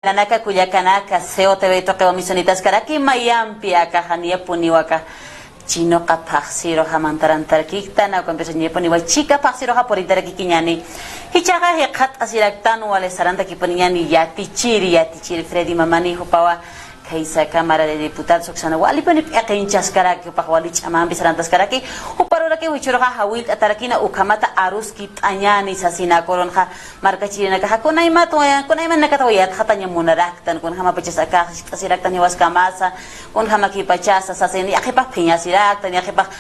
Lanaka kuyakanaka seo TV toqewa misonitas karaki mayampi aka hania puniwaka chino kapaxiro hamantarantarkikta na ko empezó ni poniwa chica paxiro ha poritara kikiñani hichaga heqat asiraktan wale saranta kiponiñani yati chiri Freddy mamani hopawa kaisa Cámara de Diputados oxana wali pani eqinchas karaki paqwali chamambi sarantas karaki uparora ke huichoroga hawil atarakina ukamata aruski tañani sasina koronja marka chirina ka kunayma toya kunayma nakatawiyat khatanya munaraktan kun hama pachas aka siraktan yawas kamasa kun hama ki pachas sasini aqipa pinya siraktan aqipa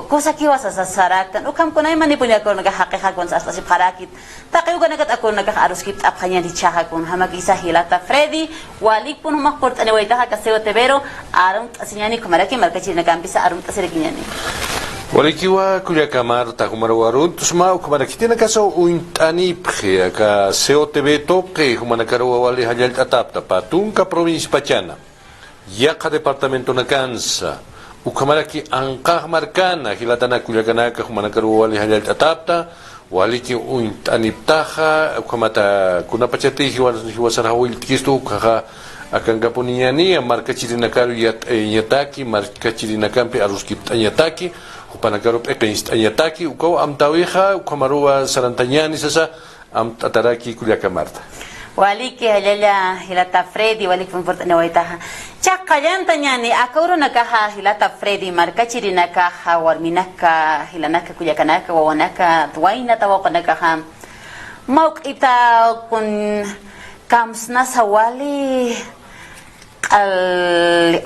cosa ki was sasaraktan ukam kunayma ni punya koron ka haqiqa kun sasta si parakit taqiu kanakat akon naka aruski apanya di chaha kun hama ki sahilata Freddy wali pun makport ani waita kaseo tevero arum asinyani kumaraki markachina kampisa arum tasirikinyani walikiwa kuya kamar ta kumarwarun tusma kumarakiti kaso uintani phe ka seo teveto que humanakaro wali hajal atapta patunka provincia pachana yaqa departamento nakansa ukamaraki anqa markana hilatana kuya kanaka humanakaro wali hajal atapta waliki uintani ptaha ukamata kunapachati hiwasara hawil tikisto kaha akan kapuniani marka chirinakaru yataki marka chirinakampi aruskip yataki upanakaru pekenist yataki uko amtawiha ukamaruwa sarantanyani sasa am tataraki kulyakamarta waliki halala hilata Freddy waliki funfortane waitaha chaqallantanyani akauru nakaha hilata Freddy marka chirinakaha warminaka hilanaka kulyakanaka wawanaka twaina tawaqanaka mauqita kun kamsna sawali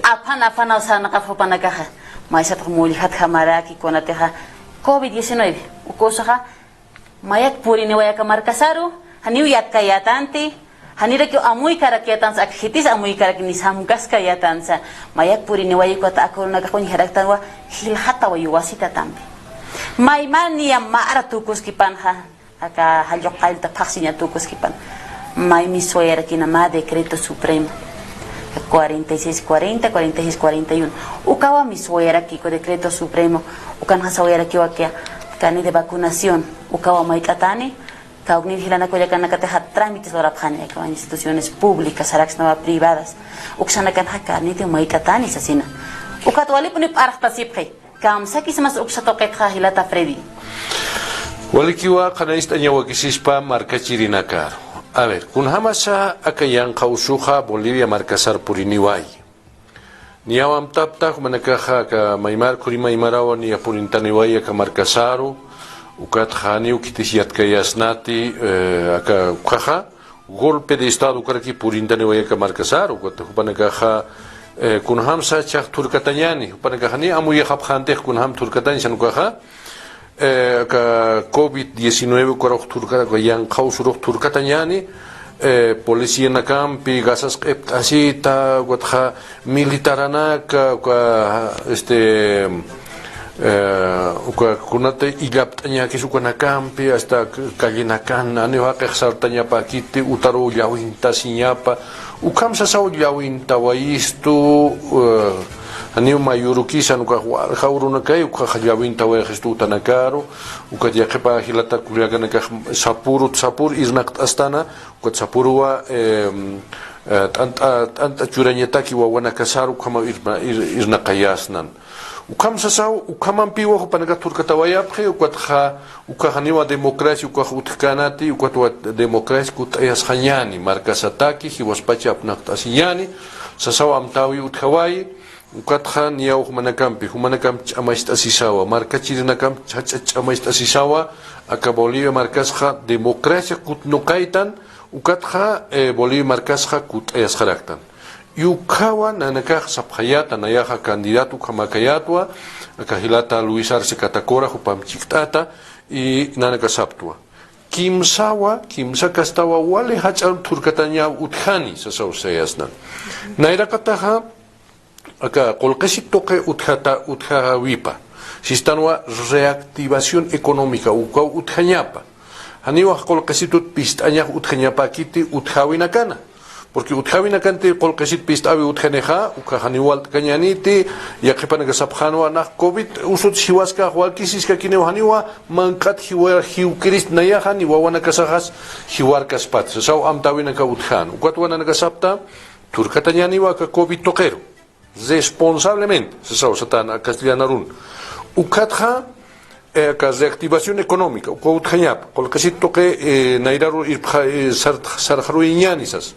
afana usana kafopanakaha maisat mulihat hamaraki konateha COVID-19 ukosaha mayak purini wayaka markasaru haniu yatkayatanti hanira kyo amui karakyatan ak hitis amui karakni samgas kayatansa mayak purini wayikota akorna kakoni haraktanwa hilhata wayuwasita tambi maimani ya mara tukuskipanha aka haljokal ta paksinya tukuskipan mai mi suegra que nama decreto supremo 4640 4641 ukawa mi suegra que con decreto supremo ukan hasawegra que wakia kani de vacunación ukawa mai katani kaugni hilana ko yakana kata trámites ora phane ka instituciones públicas sarax nava privadas uksana kan hakani de mai katani sasina ukatwali puni parta sipkhi kam sakismas uksato qetha hilata Freddy walikiwa qanaist anyawa kisispa marka chirinakar. A ver, kun hamasa akayan kausuha Bolivia markasar puriniway. Niawam tapta kumanakaha ka maymar kurima imarawa ni apurintaniway ka markasaru ukat khani ukitisiat kayasnati aka kaha golpe de estado karaki purintaniway ka markasaru ukat kumanakaha kun hamsa chak turkatanyani kumanakahani amuya khapkhante kun ham turkatani sanukaha ka COVID-19 korok turka yang kau suruh turkatanyani polisi nakampi gasas asita gotha militarana ka kunate ilaptanya kisuka nakampi hasta kalinakan ani wa qexartanya pakiti utaru yawin tasinyapa ukam sasau yawin tawaistu ani mayurukisan ka khawruna kay ka khajawin tawe khistu tanakaru ukat yaqipa hilata kulyagana ka sapur iznaq astana ukat sapurwa anta churanyataki wa wana kasaru kama irna qayasnan ukam sasau ukamam piwa panaga turkatawaya phe ukat kha ukahani wa demokrasi ukah utkanati ukat wa demokrasi kut ayas khanyani markasataki hiwaspacha apnaq asinyani sasau amtawi utkawai ukatha niyaw humanakam chamaist asisawa marka chirinakam chamaist asisawa aka Bolivia markasha demokrasia kutnukaitan ukatha Bolivia markasha kut ayasharaktan yukawa nanakah sabhayata nayaha candidato kamakayatwa aka hilata Luis Arce Catacora hupam chiktata y nanaka saptua kimsa kastawa wale hachal turkatanya uthani sasaw sayasnan nairakataha acá colquesi toque utha wipa sistanwa reactivación económica uka uthañapa haniwa colquesi tut pistaña uthañapa kiti uthawinakana porque utjawina kanti qolqesit pistawi utjaneja ukajaniwal kañaniti yaqipanaga sapjanwa na covid usut hiwaska walkisiska kinewhaniwa manqat hiwkiris nayahan iwawana kasajas hiwarkas pat saw amtawina ka utjan ukatwana naga sapta turkatañaniwa ka covid toqero responsablemente saw satana castellanarun ukatja que reactivación económica, o utjanyap, con que si toque nairaru sarjaru iñanisas,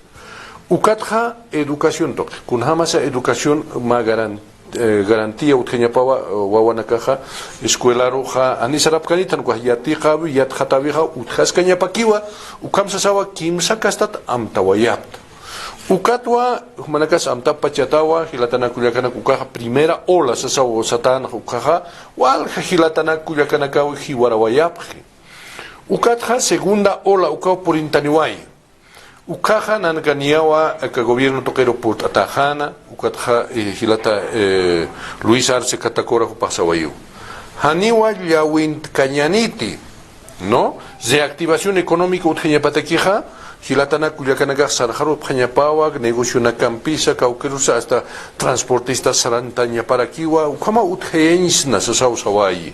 ukatja educación toque, con jamás educación ma garantía utjanyapawa wawanakaja escuela roja anisarap kanitan ko yati qabi yat khatawiha utjas kanyapakiwa ukamsa sawa kimsa kastat amtawayapt ukatwa manakas amta pachatawa hilatana kulyakana kukaja primera ola sasawo satana kukaja wal hilatana kulyakana ka hiwarawayapji ukatja segunda ola ukaw por intaniway ukaja nanganiawa ka gobierno toquero por atajana ukatja hilata Luis Arce katakora kupasawayu haniwa llawint kañaniti no reactivación económica utjeñapatakija hilatana kulyakanaga sarjaro pjañapawak negocio na campisa kaukerusa hasta transportistas sarantaña para kiwa ukama utjeñisna sasaw sawayi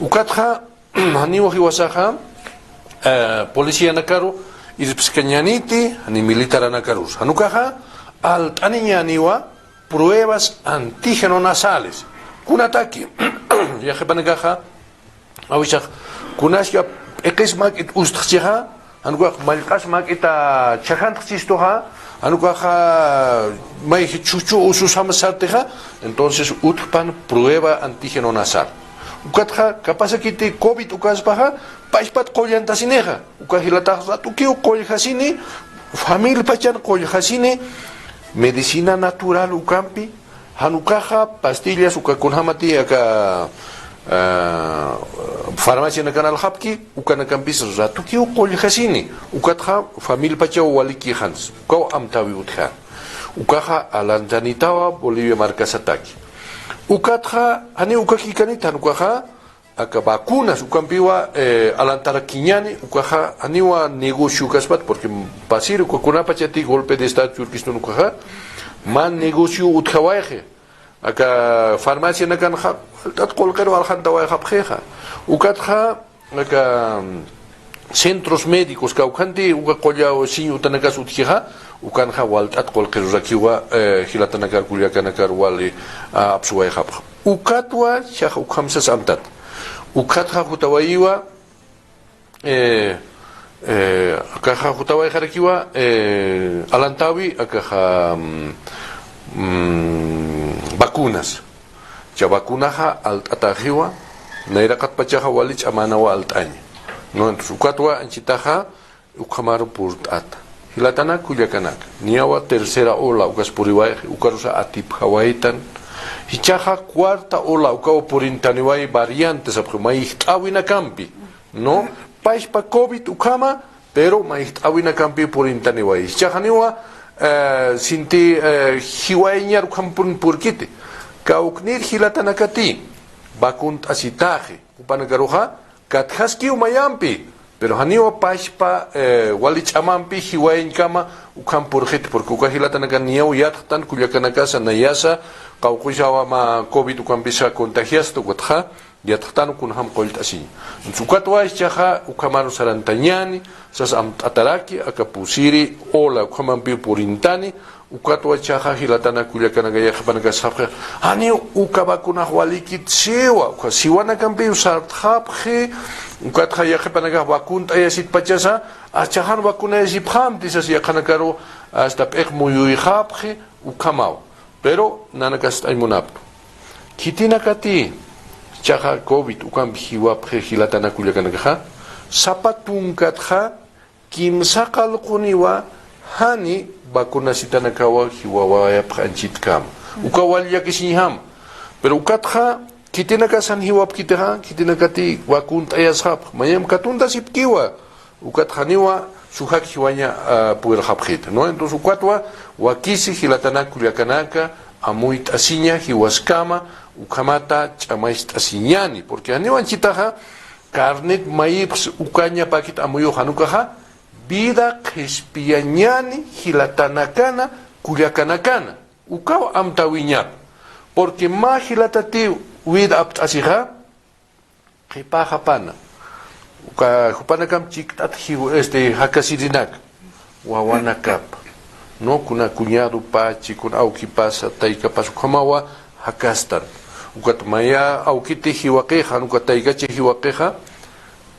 ukatja haniwa hiwasaja policía nakaro irpskañaniti ni militar nakarus hanukaja altaniñaniwa pruebas antígeno nasales kunataki yajepanagaja awishaj kunashya ekismak it ustjha anuka malqas makita chajantjistoja anuka may chuchu ususamasarteja entonces utpan prueba antígeno nasal ukatja capaz kiti covid ukaspaja paispat qollantasineja ukajilataja tukiu qoljasini famil pachan qoljasini medicina natural ukampi hanukaja pastillas ukakunhamati aka farmacia na canal hapki ukana campis ratuki uqoljasini ukatja famil pacha waliki hans ko amtawi utja ukaja alantanitawa Bolivia marcasataki ukatja ani ukaki kanita ukaja aka vacunas ukampiwa alantarakiñani ukaja aniwa negocio kaspat porque pasir ukakuna pachati golpe de estado turkiston ukaja man negocio utjawaje aka farmacia na kan tat qolqero aljantawa habjeja ukatja aka centros médicos kaukanti uka qollao siñu tanakas utjeja ukanja waltat qolqero rakiwa hilatanaka kulyakanakar wali apsuwa habja ukatwa shah ukhamsas amtat ukatja hutawayiwa akaja hutawai harakiwa alantawi akaja vacunas cha vacunaja atajiwa nairakat pachaja walich amanawa altaña no entonces ukatwa anchitaja ukamaru purtat hilatana kulyakanak niawa tercera ola ukaspuriwai ukarusa atip hawaitan hichaja cuarta ola ukaw porintaniwai variantes apjumai awina campi no paispa covid ukama pero maihawina campi porintaniwai hichajaniwa sinti hiwaiñar ukampun purkiti kauknir hilatanakati bakunt asitaje upanagaruja kathaski umayampi pero haniwa paispa walichamampi hiwain kama ukampurjiti porque ukahilatanaka niau yattan kulyakanakasa nayasa kaukujawa ma covid ukampisa contagiasto watja yattan kunham qolt asini utsukatwa ischaja ukamaru sarantañani sas ataraki akapusiri ola ukamampi purintani ukatwa chaja hilatana kulyakanaga yakhpanaga sabja ani ukabakuna walikit siwa ukasiwana kampi usarthabje ukatja yakhpanaga bakunt ayasit pachasa achahan bakuna yasit pham tisas yakhanakaro hasta pek muyui khabje ukamau pero nanakas aymunapto kitinakati chaja covid ukampi hiwapje hilatana kulyakanaga sapatunkatja kimsaqal quniwa hani bakuna sitanakawa hiwawaya pranchitkam ukawal yakisiham pero ukatja kitinaka san hiwap kitaha kitinakati wakunt ayashap mayam katunda sipkiwa ukatjaniwa suhak hiwanya puer hapjit no entonces ukatwa wakisi hilatana kulyakanaka amuit asiña hiwaskama ukamata chamaist asiñani porque aniwan chitaha carnet maips ukaña pakit amuyo hanukaha vida Kespiañani, Gilatanacana, Cuyacanacana, Ucao Amtawiñap, porque más Gilatati, vida Aptasija, Kepaja Pana, Ucajupanacam Chictat, Hakasirinak, Wawanacap, no kuna cuñado pachi, kun auki pasa, taika pasu kamawa, Hakastan, Ucatmaya, Aukiti Hiwakeja, Ucataigache Hiwakeja,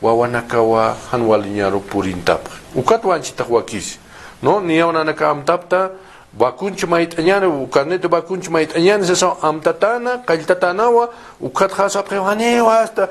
Wawanakawa, Hanwaliñaro Purintap, Ucatuanchitahuakis, no, ni a una Amtapta, Bakunch mait añana, Ucanete Bakunch mait añana, se son Amtatana, Kaltatanawa, Ucatjas aprevaneo hasta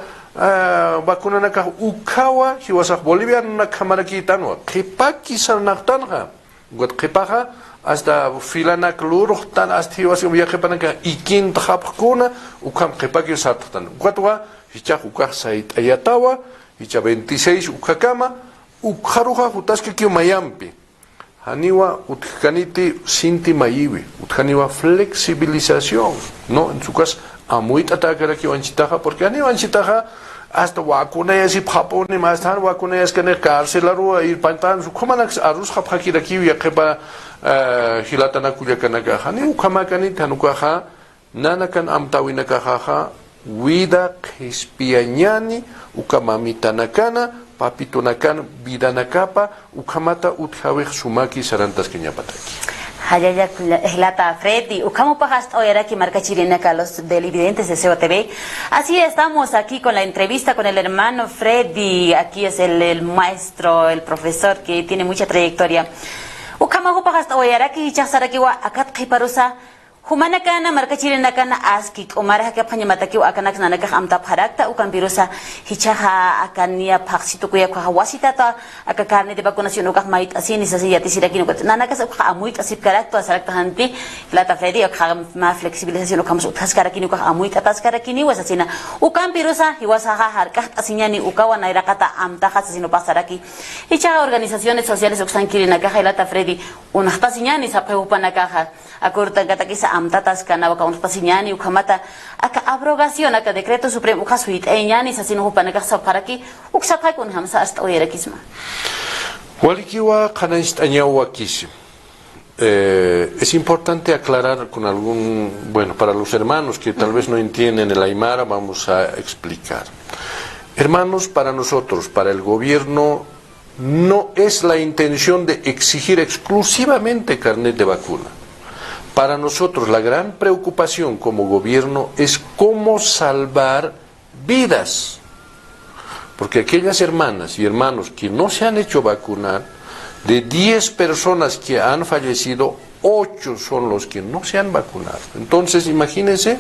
Bacunanaca, Ucawa, Hiwasak Bolivia, Nakamarakitanwa, Kipaki Sanactanja, Guatkipaja, hasta Filanak Lurtan, hasta Hiwas Yakepanaka, Ikin Tapkuna, Ukam Kipaki Sartan, Guatwa, Hichak Ukasait Ayatawa, Hicha 26 Ukakama, Ukharuja, Utaski Mayampi. Haniwa utkaniti sinti mayiwi, utkaniwa flexibilización, ¿no? En su caso, amuit atacar que wanchitaja, porque aniwa wanchitaja hasta wakuna ya si japone más tan wakuna ya es que en el cárcel arua ir pantan su comanax arus japakira kiwi ya kepa hilatana kuya kanaka, haniwa kamakani tanukaja, nanakan amtawina kajaja, wida kespiañani, ukamamitanakana, Papito nakan vida nakapa ukamata utjawej sumaki sarantas keñapataki. Hayaya Lata Freddy, Ukamo Pajast Oyaraki Marca Chirineca, los televidentes de COTV. Así estamos aquí con la entrevista con el hermano Freddy. Aquí es el maestro, el profesor que tiene mucha trayectoria. Ukamo Pajast Oyaraki Chasarakiwa Akat Kiparusa. Humanakana marca chirinakana askik umara haka panyamataki akanak nanaka amta parakta ukan birusa hichaha akania paksito kuya kwa wasita ta akakarne de vacunación ukak mait asini sa siyati sirakin ukat nanaka sa amuit asip karakto asarakta hanti lata Freddy ukak ma flexibilización ukam utas karakin ukak amuit atas karakini wasasina ukan birusa hiwasaha harkat asinyani ukawa nairakata amta hasasino pasaraki hichaha organizaciones sociales uksan kirinaka lata Freddy unahta sinyani sa preocupanaka akurta katakisa amtatas kana waka unos pasiñani ukamata aka abrogación aka decreto supremo ukasuit eñani sasino hupanaka saparaki uksakai kun hamsa hasta oyerakisma Walikiwa kanast añawakis. Es importante aclarar con bueno, para los hermanos que tal vez no entienden el Aymara, vamos a explicar. Hermanos, para nosotros, para el gobierno, no es la intención de exigir exclusivamente carnet de vacuna. Para nosotros la gran preocupación como gobierno es cómo salvar vidas. Porque aquellas hermanas y hermanos que no se han hecho vacunar, de 10 personas que han fallecido, 8 son los que no se han vacunado. Entonces, imagínense,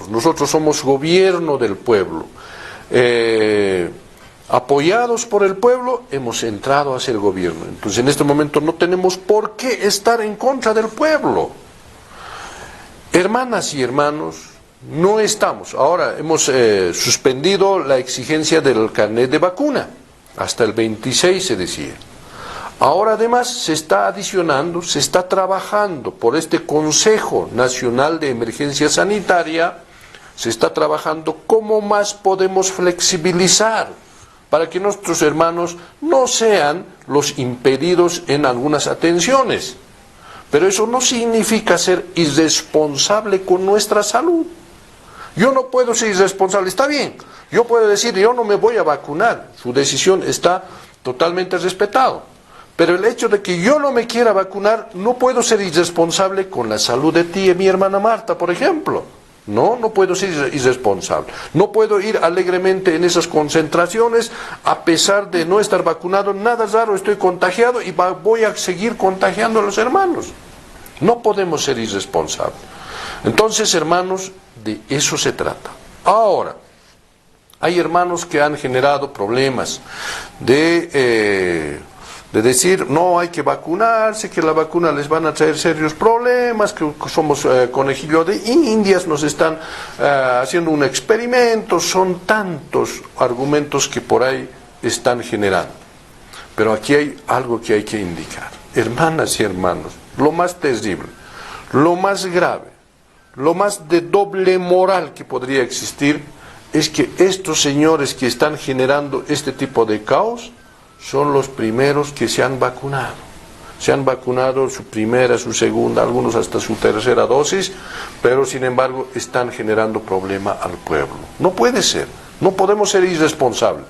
nosotros somos gobierno del pueblo. Apoyados por el pueblo, hemos entrado hacia el gobierno. Entonces, en este momento no tenemos por qué estar en contra del pueblo. Hermanas y hermanos, no estamos. Ahora hemos suspendido la exigencia del carnet de vacuna. Hasta el 26 se decía. Ahora además se está adicionando, se está trabajando por este Consejo Nacional de Emergencia Sanitaria, se está trabajando cómo más podemos flexibilizar para que nuestros hermanos no sean los impedidos en algunas atenciones. Pero eso no significa ser irresponsable con nuestra salud. Yo no puedo ser irresponsable, está bien. Yo puedo decir, yo no me voy a vacunar. Su decisión está totalmente respetada. Pero el hecho de que yo no me quiera vacunar, no puedo ser irresponsable con la salud de ti y mi hermana Marta, por ejemplo. No puedo ser irresponsable. No puedo ir alegremente en esas concentraciones a pesar de no estar vacunado. Nada raro, estoy contagiado y voy a seguir contagiando a los hermanos. No podemos ser irresponsables. Entonces, hermanos, de eso se trata. Ahora, hay hermanos que han generado problemas de decir, no hay que vacunarse, que la vacuna les van a traer serios problemas, que somos conejillo de indias, nos están haciendo un experimento. Son tantos argumentos que por ahí están generando. Pero aquí hay algo que hay que indicar. Hermanas y hermanos, lo más terrible, lo más grave, lo más de doble moral que podría existir es que estos señores que están generando este tipo de caos son los primeros que se han vacunado. Se han vacunado su primera, su segunda, algunos hasta su tercera dosis, pero sin embargo están generando problema al pueblo. No puede ser, no podemos ser irresponsables.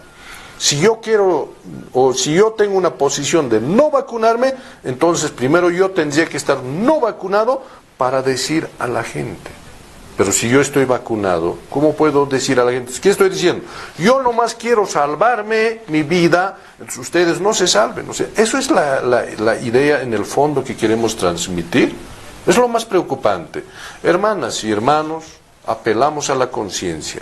Si yo quiero, o si yo tengo una posición de no vacunarme, entonces primero yo tendría que estar no vacunado para decir a la gente. Pero si yo estoy vacunado, ¿cómo puedo decir a la gente? ¿Qué estoy diciendo? Yo nomás quiero salvarme mi vida, entonces ustedes no se salven. O sea, eso es la idea en el fondo que queremos transmitir. Es lo más preocupante. Hermanas y hermanos, apelamos a la conciencia.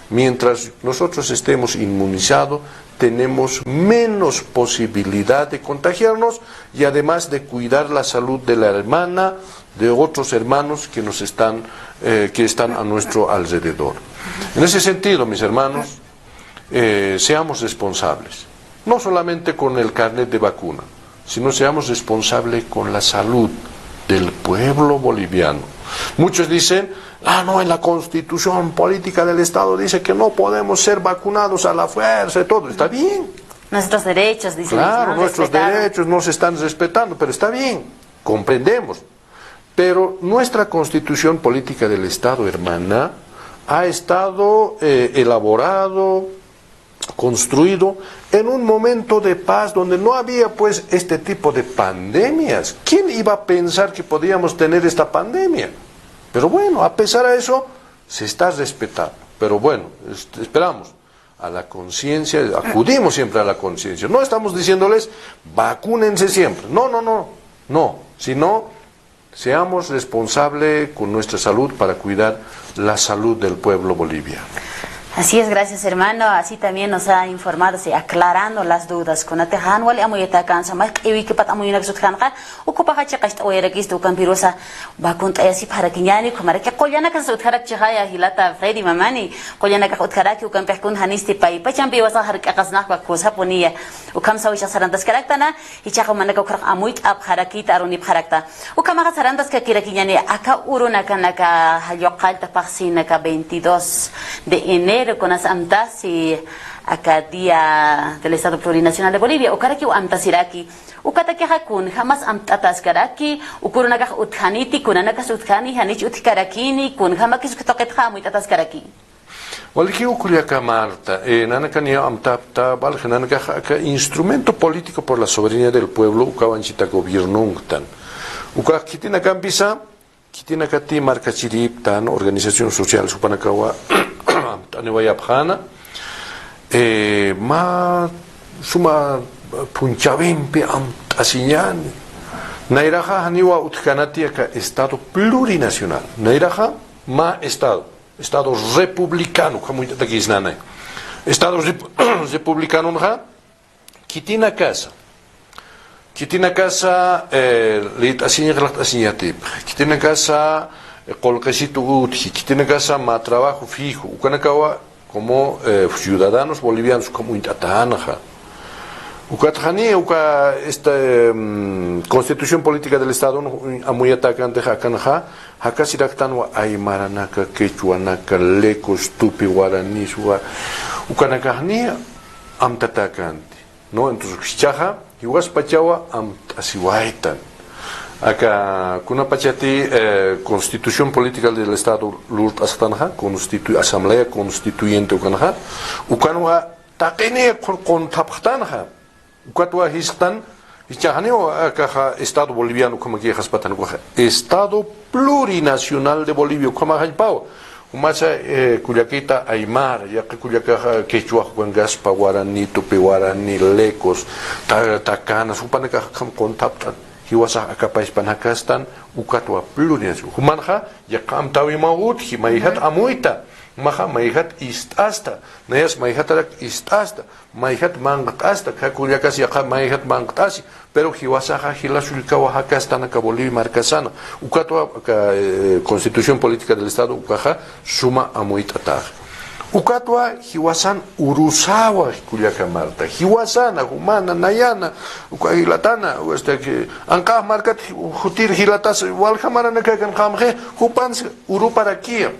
Mientras nosotros estemos inmunizados, tenemos menos posibilidad de contagiarnos y además de cuidar la salud de la hermana, de otros hermanos que están a nuestro alrededor. En ese sentido, mis hermanos, seamos responsables, no solamente con el carnet de vacuna, sino seamos responsables con la salud del pueblo boliviano. Muchos dicen, no, en la constitución política del Estado dice que no podemos ser vacunados a la fuerza y todo. Está bien. Nuestros derechos, dicen. Claro, nuestros derechos no se están respetando, pero está bien, comprendemos. Pero nuestra constitución política del Estado, hermana, ha estado elaborado, construido en un momento de paz donde no había pues este tipo de pandemias. ¿Quién iba a pensar que podíamos tener esta pandemia? Pero bueno, a pesar de eso, se está respetando. Pero bueno, esperamos a la conciencia, acudimos siempre a la conciencia. No estamos diciéndoles, vacúnense siempre. No, sino seamos responsables con nuestra salud para cuidar la salud del pueblo boliviano. Así es, gracias hermano. Así también nos ha informado, aclarando las dudas. Con atejan wali amuyeta kansa más ewi que pat amuyina que sutkanka ocupa hacha kasta oyera que esto campirosa va con así para kinyani como que collana que sutkarak chaya hilata Freddy mamani collana que utkarak que campe con hanisti pai pachampi wasa har kasnak wa kosa ponia o kamsa wisha sarantas karaktana y chako manaka krak amuyt ab harakita aruni harakta o kama sarantas que kira kinyani aka uruna kanaka hayokal ta paksina ka 22 de enero con las amtas y acá día del Estado Plurinacional de Bolivia o cara que amtas iraki o kata que hakun jamás amtatas karaki o kuruna ka uthaniti kunana ka uthani hanich utkarakini kun jamás que su toquet hamu tatas karaki Waliki ukuliaka Marta nanaka ni amtapta balja nanaka ka instrumento político por la soberanía del pueblo ukawanchita gobierno tan uka kitina kampisa kitina kati marca chirip tan organización social supanakawa Tanewayabjana, ma suma punchavimpi asiñani. Nairaja haniwa utkanati aka Estado plurinacional. Nairaja ma Estado republicano, como aquí es nana. Estado republicano ha kitina casa. Kitina casa lit asiñatip. Kitina casa colquecito utji, que tiene casa más trabajo fijo, ukanakawa como ciudadanos bolivianos como intatanaja. Ukatjani uka esta constitución política del Estado muy atacante hakanja, hakasiraktanwa aymaranaka, quechuanaka, lecos, tupi, guaraní, ukanakajni amtatacante, ¿no? Entonces chaja, iguas pachawa amtasiwaitan. Acá, kuna pachati Constitución Política del Estado Lurt Astanja, Asamblea Constituyente Ukanja, Ukanwa Takene con Taphtanja, Ukatwa Histan, Ichahaneo acá Estado Boliviano como que Jaspatan, Estado Plurinacional de Bolivia, como Hajpao, Umacha Cuyaquita Aymar, ya que Cuyaca Quechua, Guangaspa, Guaraní, Tupi Guaraní, Lecos, Tacanas, Upaneca con Taptan. Hiwasa akapais panakastan ukatwa plurinacional. Humanja yakam tawi maut hi maihat amuita. Maha maihat istasta. Nayas maihatarak istasta. Maihat mangkasta. Kakulyakas yakam maihat mangkasi. Pero hiwasa hilasulka wahakastana ka Bolivia marcasana. Ukatwa Constitución Política del Estado ukaja suma amuita tag. Ukatwa hiwasan urusawa kuliaka Marta hiwasana humana nayana ukahilatana que anka markat hutir hilatas walhamara nakakan kamje hupans uru para kia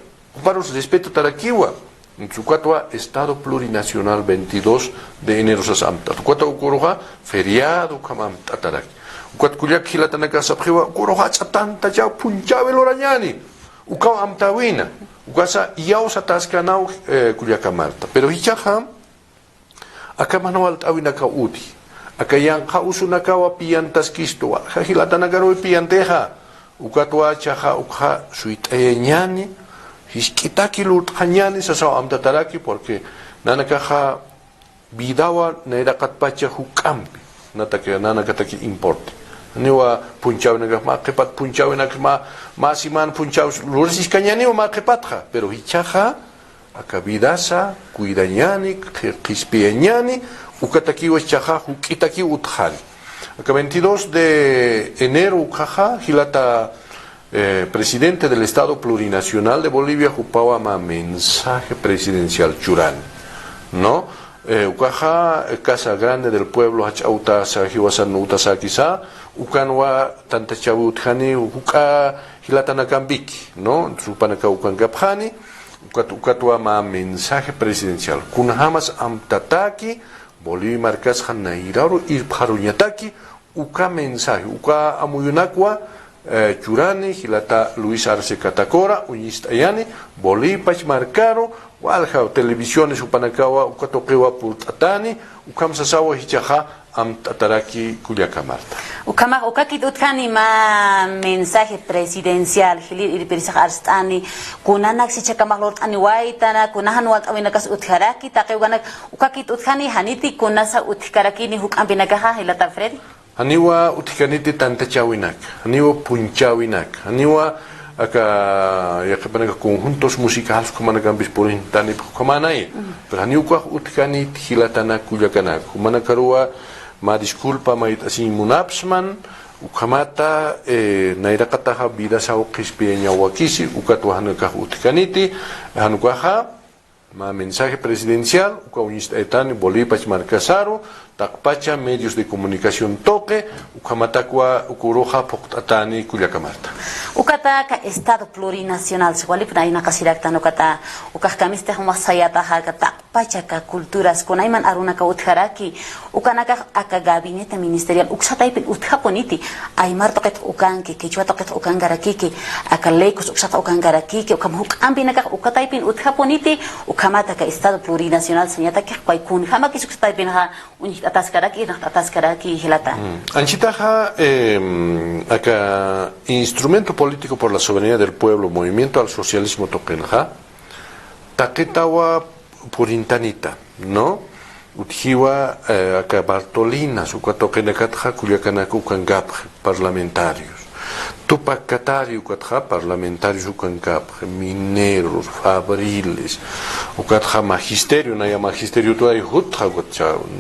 para respeto tarakiwa Ukatua Estado Plurinacional 22 de enero sasamta. Ukata ukuruha feriado kamam tataraki. Ukat kuliak hilatanaka sabhiwa ukuruha tanta ya punchabe loranyani. Ukaw amtawina. Ukasa yaw sa taskanau kuliaka Marta. Pero hichaha akamanawal tawina ka uti. Akayang kausunaka wa piantas kistoa. Hilatanaka ro pianteha. Ukatwa chaha ukha suitayenyani. Hiskitaki lut hanyani sa amtataraki porque nanakaha bidawa na irakat pacha hukampi nanakataki importe niwa punchaw na makepat punchaw na masiman punchaw lursis kanyani o makepatha pero hichaha akabidasa kuidanyani kispianyani ukataki wa chaha hukitaki uthani aka 22 de enero ukaha hilata presidente del Estado Plurinacional de Bolivia jupaba ma mensaje presidencial Churán, ¿no? Ukaja Casa Grande del Pueblo hachauta sa hiwasan utasa kisa ukanwa tanta chabuthani uka hilatanakambiki, ¿no? Supanaka ukangapjani ukatwa ma mensaje presidencial kunhamas amtataki Bolivia marcas hanairaru irparuñataki uka mensaje uka amuyunakwa Churani, Hilata Luis Arce Catacora, Uñistayani, Bolipach Marcaro, Walja, Televisiones Upanakawa, Ukatokewa Pultatani, Ukamsasawa Hichaha, Amtataraki Kuliakamarta. Ukakit utkani ma mensaje presidencial, Hilir Iripirisach Arstani, Kunanak Sichakamalort Aniwaitana, Kunahan Wat Awinakas Utkaraki, Takewanak, Ukakit utkani Haniti, Kunasa Utkarakini, Hukambinagaha, Hilata Freddy. Aniwa utikaniti tanta chawinak, aniwa punchawinak, aniwa aka yakapanaka conjuntos musicales como anagambis por intani kumanai. Pero aniwa utikanit hilatana kuyakana, kumanakarua ma disculpa ma itasi munapsman ukamata nairakataha vida sao kispienya wakisi ukatuhanaka utikaniti hanukaha ma mensaje presidencial ukaunista etani Bolipach Marcasaro takpacha medios de comunicación toque ukamatakwa ukuroja poktatani Kuliakamarta. Ukata ka Estado Plurinacional siguali puna ina kasirakta no kata ukahkamiste humasayata hakata pacha ka culturas kunaiman aruna ka utharaki ukanaka aka gabinete ministerial uksataipin uthaponiti aymar toqet ukanki kichwa toqet ukangarakiki aka leikos uksata ukangarakiki ukamhuk ambinaka ukataipin uthaponiti ukamata ka Estado Plurinacional senyata ka kwaikun hamaki uksataipin ha ataskaraki hilata. Anchitaja acá instrumento político por la soberanía del pueblo, movimiento al socialismo toquenja, taquetawa purintanita, ¿no? Utjiwa acá Bartolina, su cuatoquenacatja, Culiacanacu cangap parlamentarios. Tupac Catari, parlamentarios ucancap, mineros, fabriles, ucatja magisterio, naya magisterio tu hay hutja,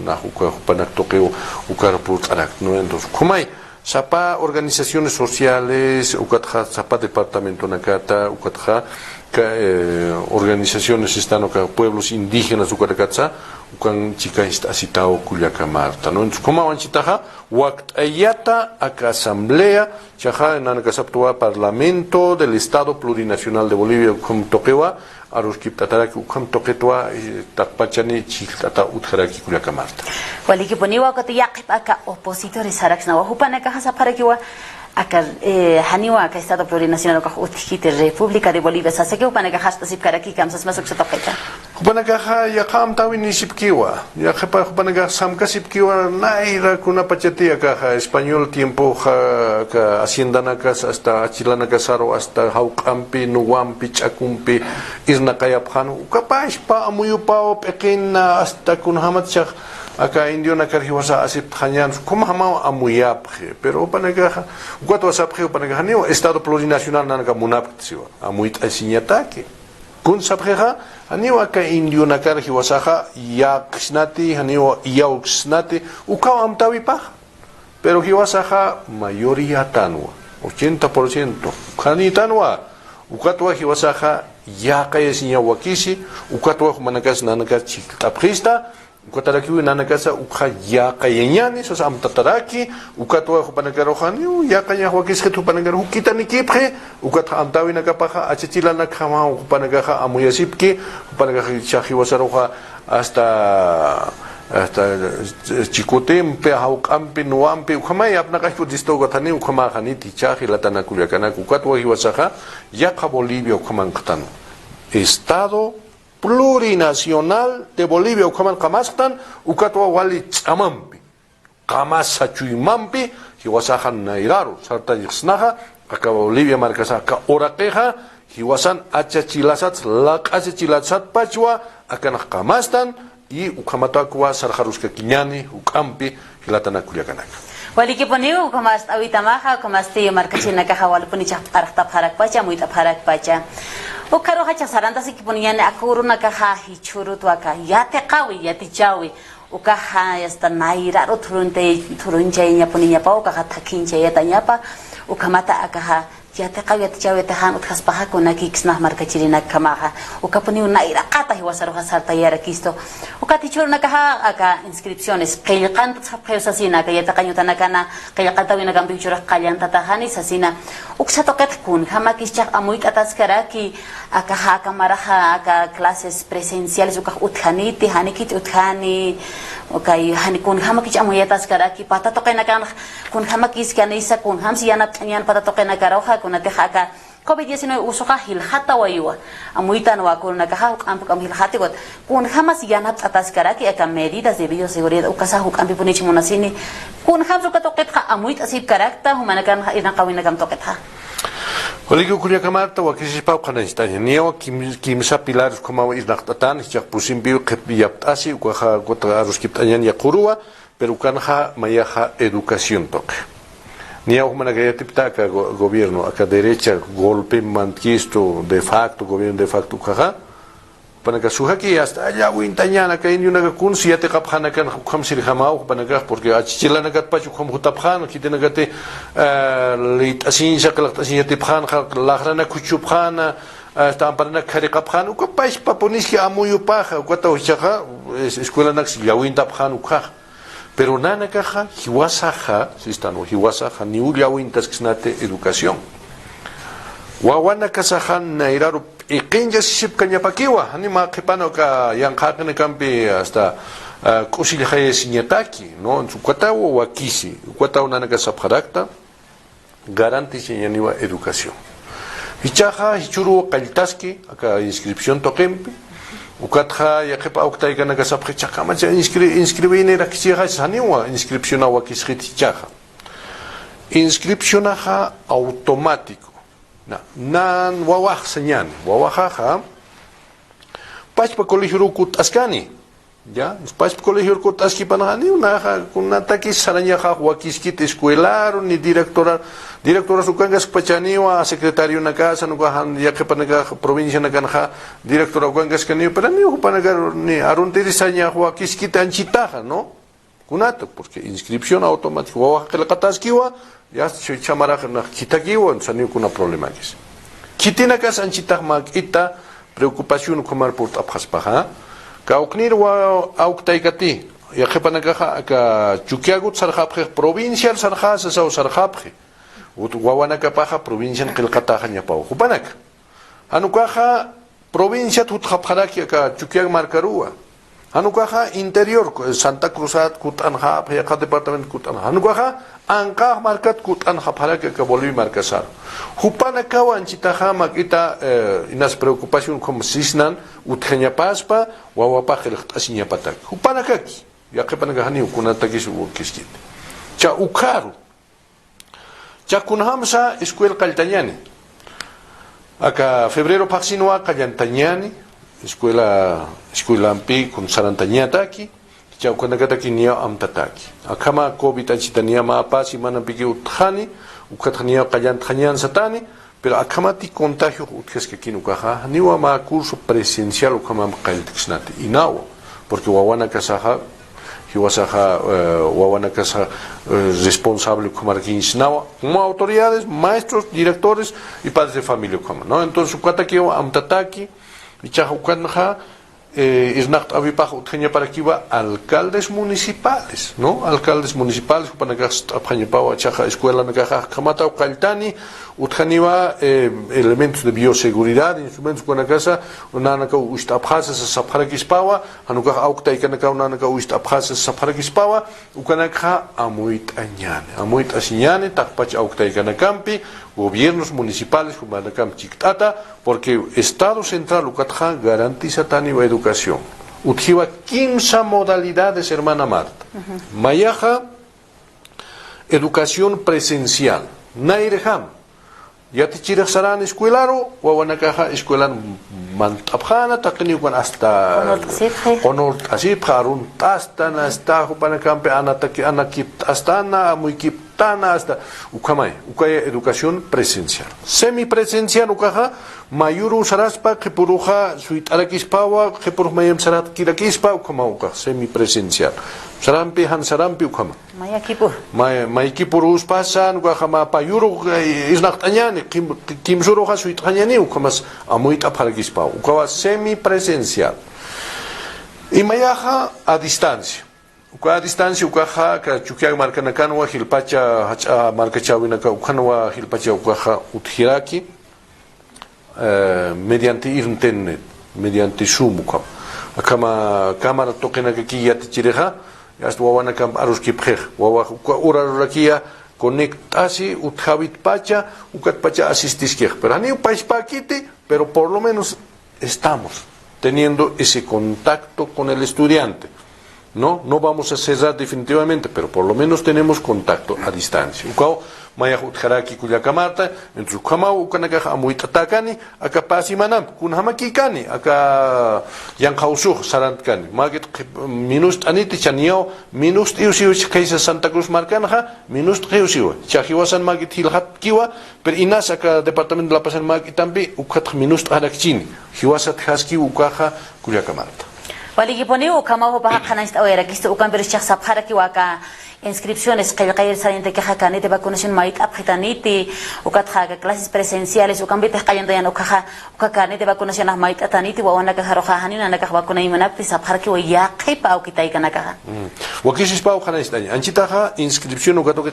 na ucapanak toqueo, ucarput arak, no entonces, kumay, sapa organizaciones sociales, ucatja, sapa departamento nakata, ucatja, organizaciones están acá, pueblos indígenas, ucatacatza, ucan chica asitao Kuliakamarta, ¿no? Entonces, ¿cómo vanchitaja? Wakt ayata acá asamblea, chaja en anacasaptua Parlamento del Estado Plurinacional de Bolivia, ucam toquewa, aruskip tataraki, ucam toquetua, tapachani, chiltata utjaraki Kuliakamarta. Waliki poniwa kotiyakip acá opositores haraksna, wahupanaka hasaparakiwa, acá haniwa acá Estado Plurinacional acá utkite República de Bolivia sase que upana hasta sipkaraki kamsas masuk setoketa upana ya kam tawin sipkiwa ya khapa upana samka sipkiwa naira kuna pachati acá español tiempo ka hacienda nakas hasta chilana kasaro hasta haukampi nuwampi chakumpi irna kayapkhanu kapais pa amuyupa pequena hasta kun hamatchak acá indio na karhiwasa asip khanyan como hama amuyapje pero panaga cuatro asapje panaga hanio Estado Plurinacional nanaga munaptsiwa amuit asinyatake kun sapjeha hanio acá indio na karhiwasa yaksnati hanio yauksnati ukaw amtawipa pero hiwasaha mayoría tanwa 80% khani tanwa ukatwa hiwasaha ya kayasinya wakisi ukatwa managas nanaga chik tapjista ukataraki nana casa ukha yaqayañani sas amtataraki ukatwa hupanakarohani yaqaña huakisque hupanakar hukitani kipje ukata amtawina kapaja achachilana kama hupanakaja amuyasipki hupanakaja chajiwasaroja hasta Chicotempe, Haukampi, Nuampi, Ukamay, Apnakaku Distogotani, Ukamahani, Tichaji, Latanaculiacana, Cucatwa y Wasaja, Yaca Bolivia, Ucamanctan. Estado plurinacional de Bolivia, Ucaman Kamastan, Ucatwa Wali Amampi, Kamasachuimampi, Hiwasajan Nairaru, Sarta Yixnaja, Acá Bolivia, Marcasaca, Oraqueja, Hiwasan Achachilasat, Lak Achachilasat Pachua, Acana Kamastan, y ukamatakwa sarjaruska kiñani ukampi hilatana kuliakanak waliki poniu kamas awitamaha kamas te markachina kaha walpuni cha parakta parak pacha muita parak pacha ukaro hacha saranda sikiponiane akuruna kaha hichuru tuaka yate qawi yate chawi ukaha yasta naira ro turunche nya poninya pa ukaha takinche yata nyapa ukamata akaha yate qawi yate chawi tahan utkas paha kuna kiksna markachirina kamaha ukaponi naira qata hiwasaro hasarta yara kisto ukatichurna kaha aka inscripciones qilqan tsapqeyo sasina kayata qañutana kana qilqata wina gambichura qallanta tahani sasina uksatoqet kun hamakischaq amuit ataskara ki aka ha kamaraha aka clases presenciales uka uthaniti hanikit uthani okay hani kun hamakich amuyatas kara ki pata toqena kan kun hamakis kana isa kun hamsi yana tanyan pata toqena karaha kuna tehaka COVID-19 usuka hilhata wayua amuitan wa kuna kaha ampu kam hilhati got kun hamas yana atas kara ki aka medidas de bioseguridad ukasa huk ampi punich monasini kun hamsu ka toqet ha amuit asib karakta humana kan ina kawina kam toqet ha Oligi kuria kamarta wa kisipau kanistanya niawa kimsa pilares como isnaqtatan jak pusimbiu qepiyaptasi ukaha kota aruskiptanyan yaqurua pero kanha mayaha educación toque niawa humanagaya tiptaka gobierno acá derecha golpe manquisto de facto gobierno de facto ukaha panaga suhaki hasta allá wintañana que ni una kun si te kapkhana kan kham sir khamau panaga porque achilana gat pachu kham hutapkhan kitena gate lit asin shaklat asin te pkhan lahrana kuchupkhana tamparna khari kapkhan uka pais paponiski amuyu paja ukata uchaja escuela nax yawin tapkhan ukha pero nana kaja hiwasaja sistano hiwasaja ni uyawin tasknate educación wawana kasahan nairaru iqinja sip kanyapakiwa hani ma qipano ka yanqaqni kampi hasta kusili khaye sinyataki no en su kwatawo wakisi kwatawo nanaka sapharakta garantice yaniwa educación hichaja hichuru qaltaski aka inscripción toqempi ukatja yaqipa uktay kanaka saphicha kama inscribine rakisiha saniwa inscripción awakiskhit chaja inscripción automático nan wawah señan wawajaja pachpa colegio rukut askani ya pachpa colegio rukut aski panani una kunataki sarañaja wakiskit escuelar ni directora sukangas pachaniwa secretario na casa no gahan ya que panaga provincia na kanja directora ukangas kani pero ni panaga ni aruntiri saña wakiskit anchitaja no kunato porque inscripción automática wawaja la kataskiwa ya se chamara na kitakiwa sani kuna problema kis kitina kas anchita makita preocupación komar por apaspaha ka uknir wa auktaikati ya khepanaga ka chukiagut sarjapje provincial sarja sa sarjapje wawanaka paja provincial qilqataja nyapau hupanak anukaja provincia tutjapjaraki ka chukiag markarua anukaja interior Santa Cruzat kutanja payaka departamento kutanja anukaja angka markat kutanja paraka ka Bolivia markasar hupana kawan chitaja makita inas preocupación como sisnan utkhanya paspa wawapa khilqtasinya patak hupana kaki yaqipana hani kunataki kiskit cha ukaru cha kunhamsa escuela qaltañani aka febrero paksinwa qallantañani escuela ampi con sarantañataki chau kanakataki nia amtataki akama covid anchitania ma pasi manapiki uthani ukatania qallantañan satani pero akamati contagio utkeske kinukaja niwa ma curso presencial ukama qaltixnati inawo porque wawana kasaja hiwasaja wawana kasaja responsable como arquinsnawa como autoridades maestros directores y padres de familia como no entonces ukataki amtataki Ichahukanha isnacht avipaja utgenia para que iba alcaldes municipales, ¿no? Alcaldes municipales, para que apjañepawa chaja escuela nakaja kamata ukaltani, utganiwa elementos de bioseguridad, instrumentos con la casa, unanaka ustapjasa sapjarakispawa, anuka aukta ikanaka unanaka ustapjasa sapjarakispawa, ukanaka amuit añane, takpach aukta ikanakampi, gobiernos municipales como la Chiktata, porque Estado Central Ucatja garantiza taniwa educación. Utjiwa 15 modalidades, hermana Marta. Mayaja, educación presencial. Naireham. Ya te chiras saran escuelaro, wawanakaja escuelan mantapjana, takniukan hasta honor así, harun tastan hasta hupanacampe anakip astana, muikip tana hasta ukaya educación presencial. Semipresencial ukaja mayuru saraspa kepuruja suit arakispawa kepurmayem sarat kirakispa ukama semipresencial. Sarampi han sarampi ukama. Mayakipur uspasan ukama payuru isnachtanyani kimsuruja suit hanyani ukamas amuit aparakispa ukawa semipresencial. Y mayaja a distancia. A distancia ukaja ka chukiag markanakanwa hilpacha hacha markachawinaka ukanwa hilpacha ukaja uthiraki mediante internet, mediante Zoom ukam. Akama cámara tokenaka ki yatichireja hasta wawanaka aruskiprej wawa urarurakia conectasi uthavit pacha ukat pacha asistiskej. Pero ani paishpakiti, pero por lo menos estamos teniendo ese contacto con el estudiante. No vamos a cerrar definitivamente, pero por lo menos tenemos contacto a distancia. Ukao mayahut haraki kuyakamata, entre ukamau ukanaka amuitatakani, aka pasimanam, kunhamakikani, aka yankhausuh sarantkani. Magit minust aniti chaniao, minust iusiu kaisa Santa Cruz markanha, minust iusiu. Chahiwasan magit hilhat kiwa, pero inas aka departamento de la pasan magit tambi ukat minust harakchini. Hiwasat haski ukaha kuyakamata. Waligi poni ukama ho baha kana ista oera kisto ukan berishak sapara ki waka inscripciones qayqayr saliente que hakani de vacunación mait aphitaniti ukat haga clases presenciales ukan bite qayanda yan ukaha ukakani de vacunación mait ataniti wa wana ka haroha hanina na ka vacuna imanap sapara ki ya qaipa ukitai kana ka wakisis pa ukana ista anchitaha inscripción ukato que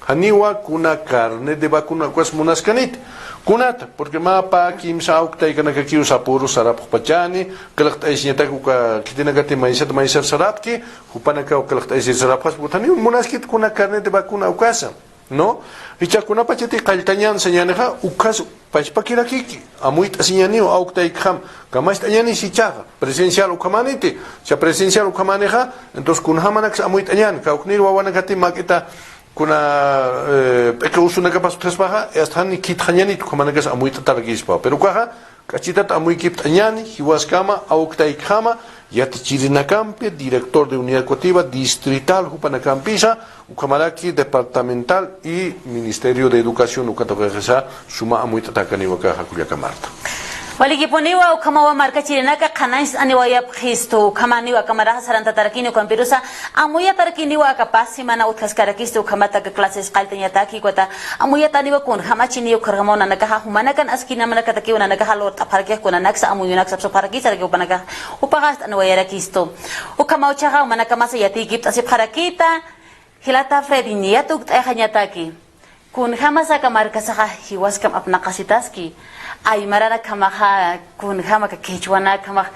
haniwa kuna carnet de vacuna kwas munaskanit kunat porque mapa kim saukta ikana ka kiu sapuru sarap pachani kelakta isnyata ka kitina gati maisar sarapki hupana ka kelakta isir sarapas butani munaskit kuna carnet de vacuna ukasa no hicha kuna pachati qaltanyan señaneja ukas pachpakira kiki amuit asinyani aukta ikham kamast anyani sichaga presencial ukamaniti cha presencial ukamaneja entonces kunhamanax amuit anyan ka uknir wawana gati makita kuna peke usuna kapas tresbaja hasta ni kitanyani komana gas amuita targispa pero kaha kachitat amuy kiptanyani hiwaskama auktaikama yatichirinakampe director de unidad educativa distrital hupanakampisa ukamaraki departamental y ministerio de educación ukatogesa suma amuita takani wakaha kuliakamarta. Waligi poniwa ukamawa marka chirinaka kanais aniwaya Kristo kamaniwa kamaraha saranta tarakini kampirusa amuya tarakiniwa kapasi mana utkaskarakisto kamata ka clases qaltanya taki kota amuya taniwa kun hamachini ukargamona nakaha humanakan askina manaka takiwa nakaha lor taparke kuna naksa amuyunak sabso parakisa rage upanaka upagas aniwaya rakisto ukamaw chaha manaka masa yati gift asip harakita hilata fredinya tuk ehanyataki kun hamasa kamarka saha hiwaskam apnakasitaski ay marana kamaha kun hama ka kechuana kamah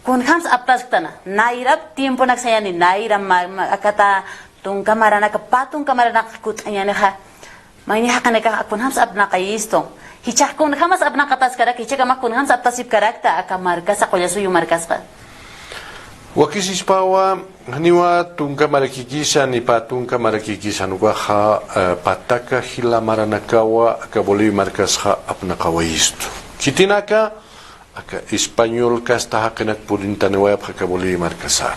kun hams aptaskana nairap tiempo naksayani nairam akata tung kamarana ka patung kamarana kut anyane ha maini hakane ka kun hams apna kaisto hichak kun hamas apna katas kara hichak ma kun hams aptasip karakta akamarka sa koyasu yu markas ka wakisis pawa haniwa tungka marakikisa ni patunka marakikisa nukaha pataka hila maranakawa akaboli markas ha apnakawa isto kitinaka aka español kasta hakenak purintanewa akaboli markasar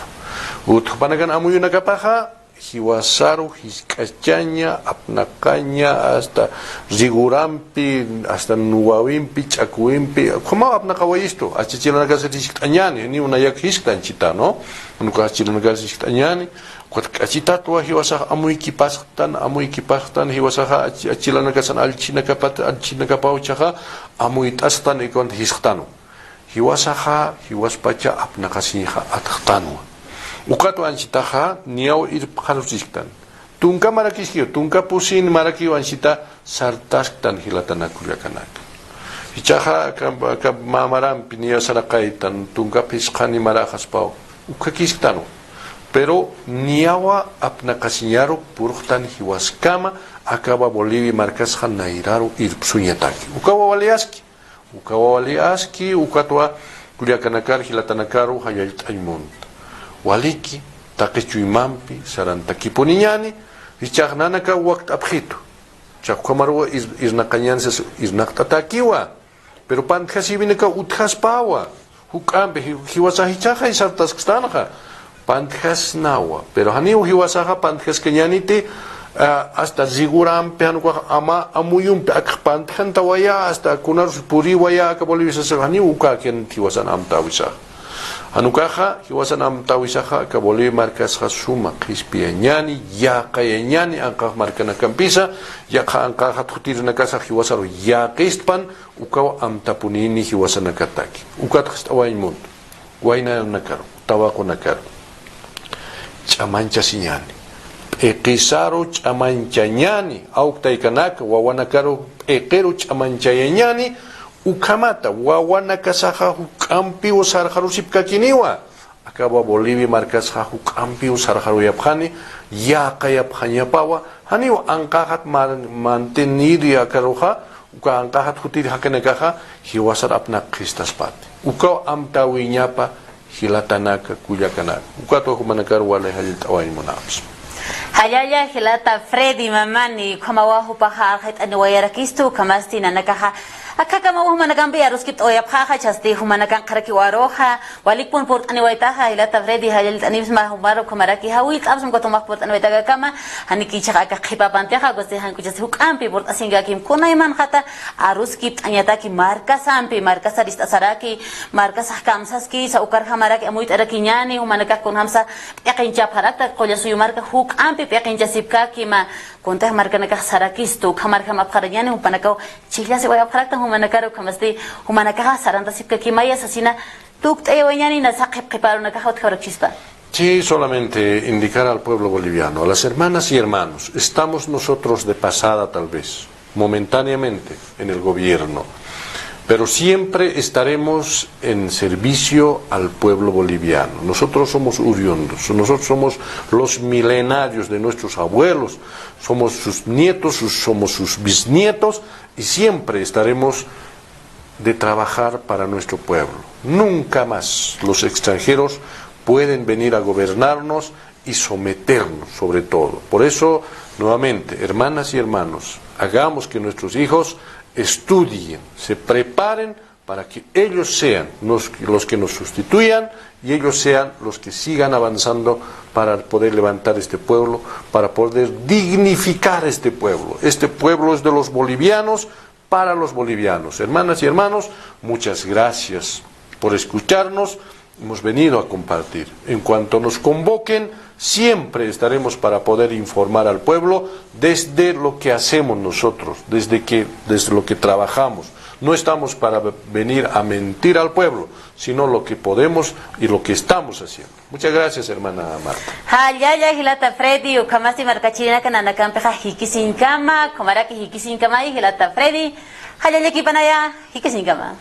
utpanagan amuyuna kapaha hiwasaru hiskachanya apnakanya hasta zigurampi hasta nuwawimpi chakuimpi como apnakawa isto achichilana kasitanyani ni una yak hiskanchita no nuka achilana kasitanyani achitatua hiwasa amuiki pastan hiwasa achilana kasan alchina kapauchaha amuitastan ikon hiskhtano hiwasaja hiwaspacha apnaqasinqa atqtanwa uqatu anchitaqa niyaw irpqaruchiktan tunka marakisqiyo tunka pusin marakiyo anchita sartashtan hilatanakullakanaka hichaqa ka mamarampi niya saraqaytan tunka pisqani maraqaspa ukakisqtanu pero niyawa apnaqasiñaro purqtan hiwaskama acaba Bolivia marcasqa nairaru irpsuñataki ukawawaliaski ukatwa kullakanakar hilatanakaru hayallt'aymunta waliki taqichuymanpi sarantakipuniñani hichaqnanaka waqt apqitu chaqqumaruwa irnaqañansas irnaqtatakiwa pero pantqasibinaka utqaspawa huk'anpi hiwasahichaqa isartasqtanaqa pantqasnawa pero haniu hiwasaqa pantqascañaniti hasta zigurampe hanuqa ama amuyumpe akpantqanta waya hasta kunarus puri waya ka Bolivia sasaqani uka ken hiwasan amtawisaq hanukaqa hiwasan amtawisaqa ka Bolivia markasqa suma qispiañani yaqayañani anqaq markanakampisa yaqa anqaqa tutirnakasaq hiwasaru yaqispan ukawa amtapunini hiwasanakataki ukatqasta waymun waynanakaru tawaqunakaru ch'amanchasiñani eqisaru ch'amanchañani awqtaykanaka wawanakaru eqiru ch'amanchayañani ukamata wawanakasaqa huk'ampiu sarjarusipkakiniwa acaba Bolivia markasqa huk'ampiu sarjaruyapqani yaqayapqañapawa haniwa anqaqat manteniriya karuqa uka anqaqat hutiri hakanakaqa hiwasar apnaqqistaspati uka amtawiñapa hilatanaka kullakanaka ukato humanakaru walay hallilt'awaymunapas Hayaya hilata Freddy mamani kama wahu paha khait ani wayarakistu kamasti nanakaha akaka mawu managambi aruskit oya paha chasti humanakan qaraki waroha walikpun port ani waitaha hilata Freddy hayal ani bisma humaro kamaraki hawit absum kotomak port ani waitaga kama haniki chaka ka khipa panteha goste han kujas hukampi port asinga kim kunaiman khata aruskit anyataki markasampi markasaris asaraki markas kamsaski sa ukar hamaraki amuit arakinyani humanaka kun hamsa yaqincha parakta qollasuyu marka ampi peqincha sipkaki ma kontah markanaka sarakistu khamarka mapqarañani humanaka chillasi waya pharakta humanaka khamasti humanaka saranta sipkaki maya sasina tuktaywañani na saqip qiparunaka hawtkhawrakchispa. Sí, solamente indicar al pueblo boliviano, a las hermanas y hermanos, estamos nosotros de pasada tal vez, momentáneamente en el gobierno, pero siempre estaremos en servicio al pueblo boliviano. Nosotros somos oriundos, nosotros somos los milenarios de nuestros abuelos, somos sus nietos, somos sus bisnietos y siempre estaremos de trabajar para nuestro pueblo. Nunca más los extranjeros pueden venir a gobernarnos y someternos sobre todo. Por eso, nuevamente, hermanas y hermanos, hagamos que nuestros hijos estudien, se preparen para que ellos sean los que nos sustituyan y ellos sean los que sigan avanzando para poder levantar este pueblo, para poder dignificar este pueblo. Este pueblo es de los bolivianos, para los bolivianos. Hermanas y hermanos, muchas gracias por escucharnos. Hemos venido a compartir. En cuanto nos convoquen, siempre estaremos para poder informar al pueblo desde lo que hacemos nosotros, desde lo que trabajamos. No estamos para venir a mentir al pueblo, sino lo que podemos y lo que estamos haciendo. Muchas gracias, hermana Marta. Hayaya hilata Freddy ukamasti markachina kana kampeja hikisinkama komaraki hikisinkama hilata Freddy hayaya kipanaya hikisinkama.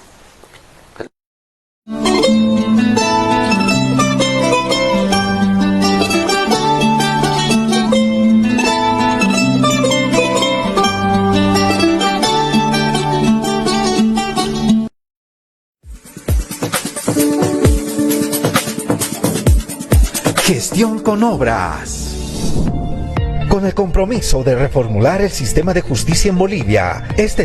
Gestión con obras. Con el compromiso de reformular el sistema de justicia en Bolivia, este